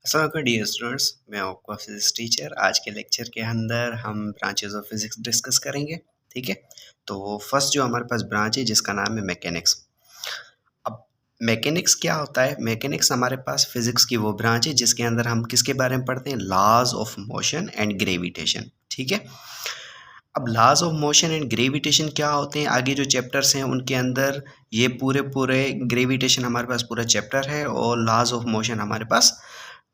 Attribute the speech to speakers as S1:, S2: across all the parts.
S1: अस्सलाम dear students, मैं आपका फिजिक्स टीचर। आज के लेक्चर के अंदर हम ब्रांचेस ऑफ फिजिक्स डिस्कस करेंगे। ठीक है, तो फर्स्ट जो हमारे पास ब्रांच है जिसका नाम है मैकेनिक्स। अब मैकेनिक्स क्या होता है? मैकेनिक्स हमारे पास फिजिक्स की वो ब्रांच है जिसके अंदर हम किसके बारे में पढ़ते हैं? Laws of motion and gravitation. ठीक है, अब laws of motion and gravitation क्या होते हैं, आगे जो चैप्टर्स हैं उनके अंदर ये पूरे पूरे ग्रेविटेशन हमारे पास पूरा चैप्टर है और लॉज ऑफ मोशन हमारे पास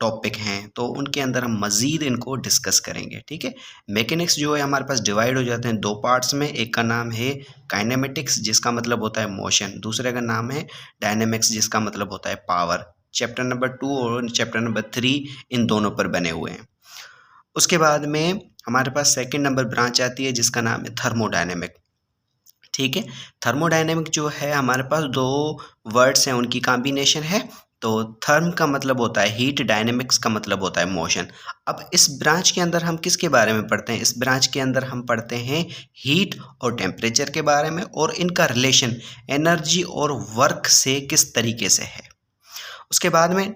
S1: टॉपिक हैं, तो उनके अंदर हम मज़ीद इनको डिस्कस करेंगे। ठीक है, मैकेनिक्स जो है हमारे पास डिवाइड हो जाते हैं दो पार्ट्स में। एक का नाम है काइनेमेटिक्स जिसका मतलब होता है मोशन, दूसरे का नाम है डायनेमिक्स जिसका मतलब होता है पावर। चैप्टर नंबर 2 और चैप्टर नंबर 3 इन दोनों पर बने हुए हैं। उसके बाद में हमारे पास सेकंड नंबर ब्रांच आती है जिसका नाम है थर्मोडायनेमिक। ठीक है, थर्मोडायनेमिक जो है हमारे पास दो वर्ड्स हैं, उनकी कॉम्बिनेशन है। तो थर्म का मतलब होता है हीट, डायनेमिक्स का मतलब होता है मोशन। अब इस ब्रांच के अंदर हम किसके बारे में पढ़ते हैं? इस ब्रांच के अंदर हम पढ़ते हैं हीट और टेम्परेचर के बारे में और इनका रिलेशन एनर्जी और वर्क से किस तरीके से है। उसके बाद में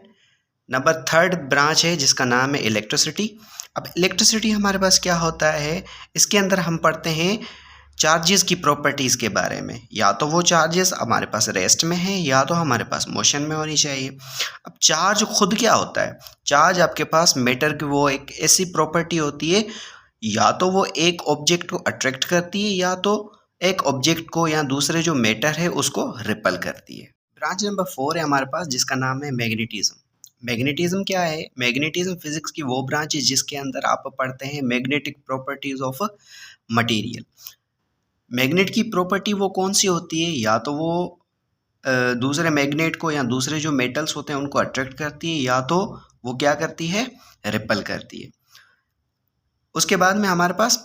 S1: नंबर थर्ड ब्रांच है जिसका नाम है इलेक्ट्रिसिटी। अब इलेक्ट्रिसिटी हमारे पास क्या होता है? इसके अंदर हम पढ़ते हैं चार्जेस की प्रॉपर्टीज़ के बारे में। या तो वो चार्जेस हमारे पास रेस्ट में हैं या तो हमारे पास मोशन में होनी चाहिए। अब चार्ज खुद क्या होता है? चार्ज आपके पास मैटर की वो एक ऐसी प्रॉपर्टी होती है, या तो वो एक ऑब्जेक्ट को अट्रैक्ट करती है या तो एक ऑब्जेक्ट को या दूसरे जो मैटर है उसको रिपल करती है। ब्रांच नंबर 4 है हमारे पास जिसका नाम है मैग्नेटिज्म। मैग्नेटिज्म क्या है? मैग्नेटिज्म फिजिक्स की वो ब्रांच है जिसके अंदर आप पढ़ते हैं magnetic properties of material. Magnet की प्रॉपर्टी वो कौन सी होती है? या तो वो दूसरे मैग्नेट को या दूसरे जो मेटल्स होते हैं उनको अट्रैक्ट करती है या तो वो क्या करती है? रिपल करती है। उसके बाद में हमारे पास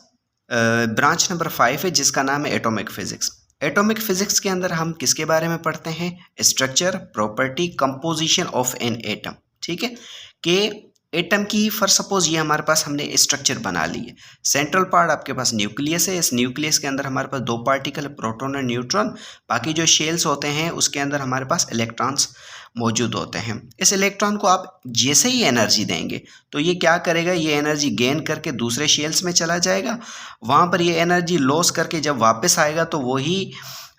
S1: ब्रांच नंबर 5 है जिसका नाम है एटॉमिक फिजिक्स। एटॉमिक फिजिक्स के अंदर हम किसके बारे में पढ़ते हैं? Structure, property, composition of an atom. ठीक है, कि एटम की फॉर सपोज ये हमारे पास हमने स्ट्रक्चर बना ली है। सेंट्रल पार्ट आपके पास न्यूक्लियस है, इस न्यूक्लियस के अंदर हमारे पास दो पार्टिकल, प्रोटॉन और न्यूट्रॉन। बाकी जो शेल्स होते हैं उसके अंदर हमारे पास इलेक्ट्रॉन्स मौजूद होते हैं। इस इलेक्ट्रॉन को आप जैसे ही एनर्जी देंगे तो ये क्या करेगा? ये एनर्जी गेन करके दूसरे शेल्स में चला जाएगा। वहाँ पर ये एनर्जी लॉस करके जब वापस आएगा तो वही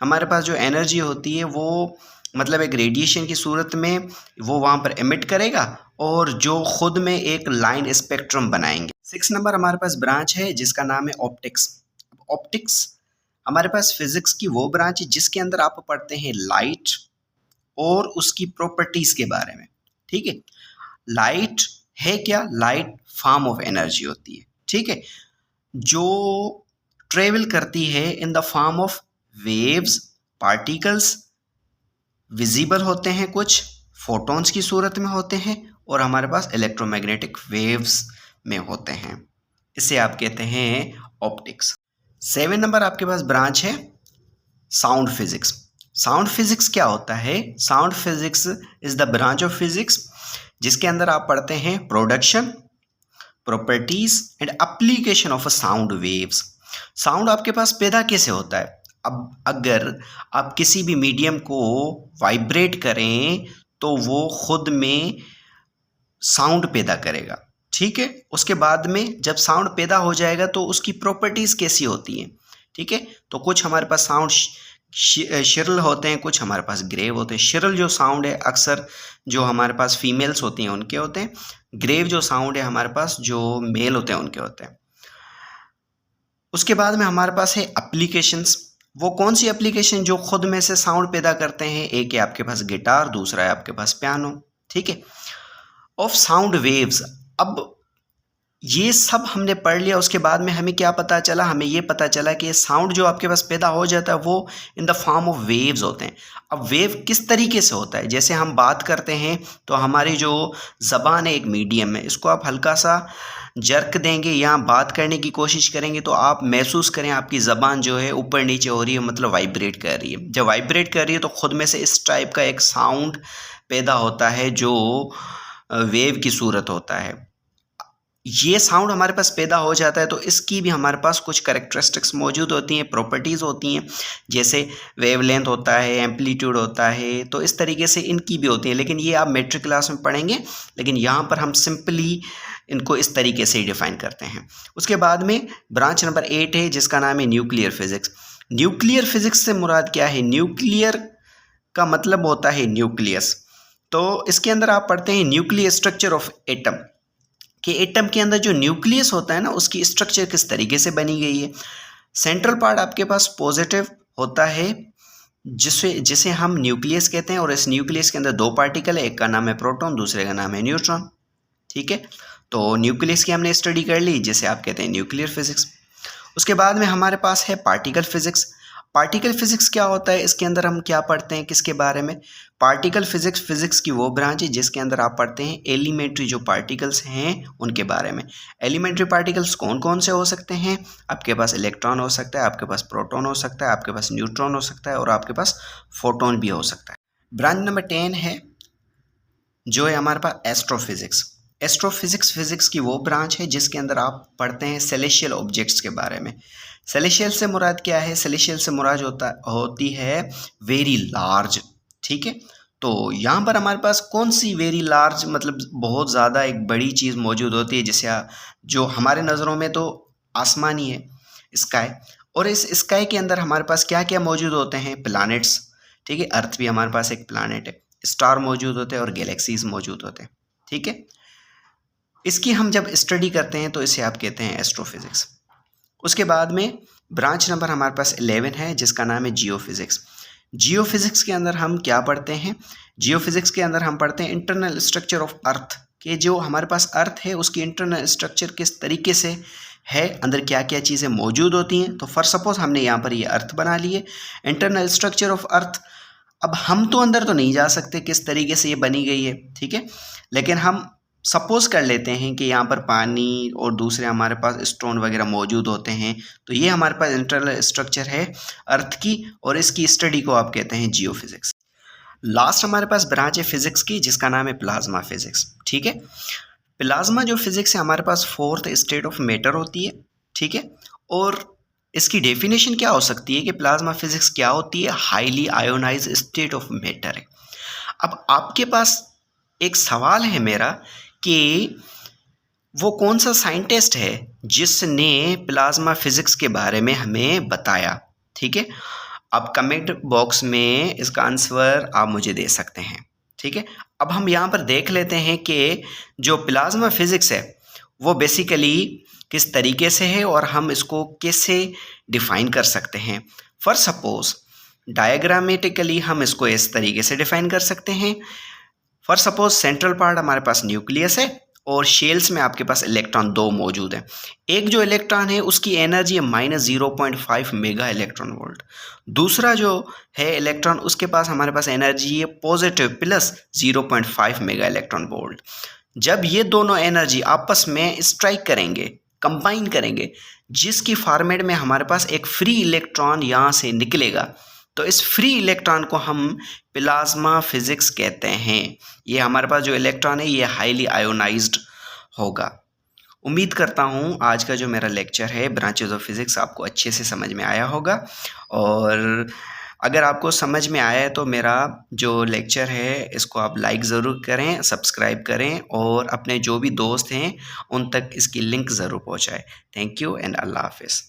S1: हमारे पास जो एनर्जी होती है वो मतलब एक रेडिएशन की सूरत में वो वहाँ पर एमिट करेगा और जो खुद में एक लाइन स्पेक्ट्रम बनाएंगे। 6 नंबर हमारे पास ब्रांच है जिसका नाम है ऑप्टिक्स। ऑप्टिक्स हमारे पास फिजिक्स की वो ब्रांच है जिसके अंदर आप पढ़ते हैं लाइट और उसकी प्रॉपर्टीज के बारे में। ठीक है, लाइट है क्या? लाइट फॉर्म ऑफ एनर्जी होती है। ठीक है, जो ट्रेवल करती है in the form of waves, particles visible होते हैं, कुछ फोटॉन्स की सूरत में होते हैं और हमारे पास इलेक्ट्रोमैग्नेटिक वेव्स में होते हैं। इसे आप कहते हैं ऑप्टिक्स। 7 नंबर आपके पास ब्रांच है साउंड फिजिक्स। साउंड फिजिक्स क्या होता है? Sound physics is the branch of physics जिसके अंदर आप पढ़ते हैं production, properties and application of sound waves. Sound आपके पास पैदा कैसे होता है? अब अगर आप किसी भी मीडियम को वाइब्रेट करें तो वो खुद में साउंड पैदा करेगा। ठीक है, उसके बाद में जब साउंड पैदा हो जाएगा तो उसकी प्रॉपर्टीज़ कैसी होती हैं? ठीक है, तो कुछ हमारे पास साउंड शिरल होते हैं, कुछ हमारे पास ग्रेव होते हैं। शिरल जो साउंड है अक्सर जो हमारे पास फीमेल्स होती हैं उनके होते हैं। ग्रेव जो साउंड है हमारे पास जो मेल होते हैं उनके होते हैं। उसके बाद में हमारे पास है एप्लीकेशंस। वो कौन सी एप्लीकेशन जो खुद में से साउंड पैदा करते हैं? एक है आपके पास गिटार, दूसरा है आपके पास पियानो। ठीक है, ऑफ साउंड वेव्स। अब ये सब हमने पढ़ लिया, उसके बाद में हमें क्या पता चला? हमें ये पता चला कि ये साउंड जो आपके पास पैदा हो जाता है वो in the form of waves होते हैं। अब वेव किस तरीके से होता है? जैसे हम बात करते हैं तो हमारी जो ज़बान है एक मीडियम है, इसको आप हल्का सा जर्क देंगे या बात करने की कोशिश करेंगे तो आप महसूस करें आपकी ज़बान जो है ऊपर नीचे हो रही है, मतलब वाइब्रेट कर रही है। जब वाइब्रेट कर रही है तो खुद में से इस टाइप का एक साउंड पैदा होता है जो वेव की सूरत होता है। ये साउंड हमारे पास पैदा हो जाता है तो इसकी भी हमारे पास कुछ कैरेक्टरिस्टिक्स मौजूद होती हैं, प्रॉपर्टीज़ होती हैं, जैसे वेवलेंथ होता है, एम्पलीट्यूड होता है, तो इस तरीके से इनकी भी होती हैं। लेकिन ये आप मेट्रिक क्लास में पढ़ेंगे, लेकिन यहाँ पर हम सिंपली इनको इस तरीके से ही डिफाइन करते हैं। उसके बाद में ब्रांच नंबर 8 है जिसका नाम है न्यूक्लियर फिजिक्स। न्यूक्लियर फिजिक्स से मुराद क्या है? न्यूक्लियर का मतलब होता है न्यूक्लियस। तो इसके अंदर आप पढ़ते हैं न्यूक्लियर स्ट्रक्चर ऑफ एटम, कि एटम के अंदर जो न्यूक्लियस होता है ना, उसकी स्ट्रक्चर किस तरीके से बनी गई है। सेंट्रल पार्ट आपके पास पॉजिटिव होता है, जिसे जिसे हम न्यूक्लियस कहते हैं, और इस न्यूक्लियस के अंदर दो पार्टिकल है, एक का नाम है प्रोटॉन, दूसरे का नाम है न्यूट्रॉन। ठीक है, तो न्यूक्लियस की हमने स्टडी कर ली, जिसे आप कहते हैं न्यूक्लियर फिजिक्स। उसके बाद में हमारे पास है पार्टिकल फिजिक्स। पार्टिकल फिजिक्स क्या होता है? इसके अंदर हम क्या पढ़ते हैं, किसके बारे में? पार्टिकल फिजिक्स फिजिक्स की वो ब्रांच है जिसके अंदर आप पढ़ते हैं एलिमेंट्री जो पार्टिकल्स हैं उनके बारे में। एलिमेंट्री पार्टिकल्स कौन कौन से हो सकते हैं? आपके पास इलेक्ट्रॉन हो सकता है, आपके पास प्रोटॉन हो सकता है, आपके पास न्यूट्रॉन हो सकता है, और आपके पास फोटोन भी हो सकता है। ब्रांच नंबर 10 है जो है हमारे पास एस्ट्रोफिजिक्स। एस्ट्रोफिजिक्स फिजिक्स की वो ब्रांच है जिसके अंदर आप पढ़ते हैं सेलेशियल ऑब्जेक्ट्स के बारे में। सेलेशियल से मुराद क्या है? सेलेशियल से मुराद होती है वेरी लार्ज। ठीक है, तो यहाँ पर हमारे पास कौन सी वेरी लार्ज, मतलब बहुत ज़्यादा एक बड़ी चीज़ मौजूद होती है, जिसे जो हमारे नज़रों में तो आसमान ही है, स्काई। और इस स्काई के अंदर हमारे पास क्या क्या मौजूद होते हैं? प्लैनेट्स। ठीक है, अर्थ भी हमारे पास एक प्लैनेट है, स्टार मौजूद होते हैं और गैलेक्सीज मौजूद होते हैं। ठीक है, इसकी हम जब स्टडी करते हैं तो इसे आप कहते हैं एस्ट्रोफिजिक्स। उसके बाद में ब्रांच नंबर हमारे पास 11 है जिसका नाम है जियोफिजिक्स। जियोफिजिक्स के अंदर हम क्या पढ़ते हैं? जियोफिजिक्स के अंदर हम पढ़ते हैं इंटरनल स्ट्रक्चर ऑफ अर्थ, कि जो हमारे पास अर्थ है उसकी इंटरनल स्ट्रक्चर किस तरीके से है, अंदर क्या क्या चीज़ें मौजूद होती हैं। तो फॉर सपोज हमने यहाँ पर ये अर्थ बना लिए, इंटरनल स्ट्रक्चर ऑफ अर्थ। अब हम तो अंदर तो नहीं जा सकते किस तरीके से ये बनी गई है, ठीक है, लेकिन हम सपोज कर लेते हैं कि यहाँ पर पानी और दूसरे हमारे पास स्टोन वगैरह मौजूद होते हैं। तो ये हमारे पास इंटरनल स्ट्रक्चर है अर्थ की, और इसकी स्टडी को आप कहते हैं जियोफिजिक्स। लास्ट हमारे पास ब्रांच है फिजिक्स की जिसका नाम है प्लाज्मा फिजिक्स। ठीक है, प्लाज्मा जो फिजिक्स है हमारे पास फोर्थ स्टेट ऑफ मैटर होती है। ठीक है, और इसकी डेफिनेशन क्या हो सकती है कि प्लाज्मा फिजिक्स क्या होती है? Highly ionise state of matter है। अब आपके पास एक सवाल है मेरा कि वो कौन सा साइंटिस्ट है जिसने प्लाज्मा फिजिक्स के बारे में हमें बताया। ठीक है, आप कमेंट बॉक्स में इसका आंसर आप मुझे दे सकते हैं। ठीक है, अब हम यहाँ पर देख लेते हैं कि जो प्लाज्मा फिजिक्स है वो बेसिकली किस तरीके से है और हम इसको कैसे डिफ़ाइन कर सकते हैं। फॉर सपोज डायग्रामेटिकली हम इसको इस तरीके से डिफ़ाइन कर सकते हैं। फॉर सपोज सेंट्रल पार्ट हमारे पास न्यूक्लियस है और शेल्स में आपके पास इलेक्ट्रॉन दो मौजूद हैं। एक जो इलेक्ट्रॉन है उसकी एनर्जी है -0.5 मेगा इलेक्ट्रॉन वोल्ट। दूसरा जो है इलेक्ट्रॉन उसके पास हमारे पास एनर्जी है पॉजिटिव +0.5 मेगा इलेक्ट्रॉन वोल्ट। जब ये दोनों एनर्जी आपस में स्ट्राइक करेंगे, कंबाइन करेंगे, जिसकी फॉर्मेट में हमारे पास एक फ्री इलेक्ट्रॉन यहाँ से निकलेगा, तो इस फ्री इलेक्ट्रॉन को हम प्लाज्मा फिजिक्स कहते हैं। ये हमारे पास जो इलेक्ट्रॉन है ये हाईली आयोनाइज्ड होगा। उम्मीद करता हूँ आज का जो मेरा लेक्चर है ब्रांचेज ऑफ फिज़िक्स आपको अच्छे से समझ में आया होगा, और अगर आपको समझ में आया है तो मेरा जो लेक्चर है इसको आप लाइक ज़रूर करें, सब्सक्राइब करें, और अपने जो भी दोस्त हैं उन तक इसकी लिंक ज़रूर पहुँचाएँ। थैंक यू एंड अल्लाह हाफ़िज़।